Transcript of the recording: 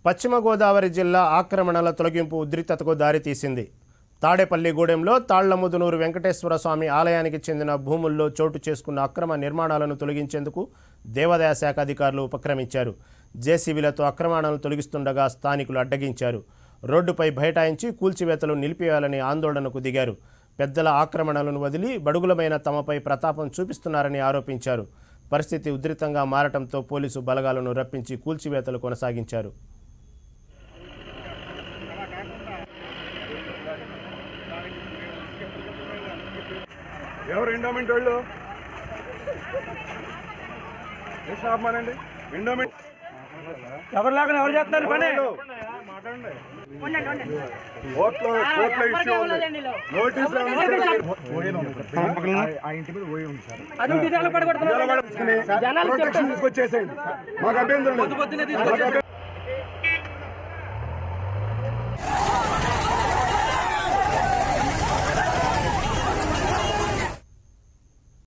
పశ్చిమ గోదావరి జిల్లా ఆక్రమణల తొలగింపు ఉద్రిక్తతకు దారితీసింది. తాడేపల్లిగూడెంలో తాళ్లముదునూరు వెంకటేశ్వర స్వామి ఆలయానికి చెందిన భూముల్లో చోటు చేసుకున్న అక్రమ నిర్మాణాలను తొలగించేందుకు దేవాదాయ శాఖ అధికారులు ఉపక్రమించారు. జేసీబీలతో అక్రమాలను తొలగిస్తుండగా స్థానికులు అడ్డగించారు. రోడ్డుపై బైఠాయించి కూల్చివేతలు నిలిపివేయాలని ఆందోళనకు దిగారు. పెద్దల ఆక్రమణలను వదిలి బడుగులమైన తమపై ప్రతాపం చూపిస్తున్నారని ఆరోపించారు. పరిస్థితి ఉధృతంగా మారటంతో పోలీసు బలగాలను రప్పించి కూల్చివేతలు కొనసాగించారు. ఎవరు ఎండోమెంట్ వాళ్ళు మానండి. ఎండోమెంట్ ఎవరిలాగా ఎవరు చేస్తారు పని? తీసుకొచ్చేసేయండి, మాకు అభ్యంతరం లేదు.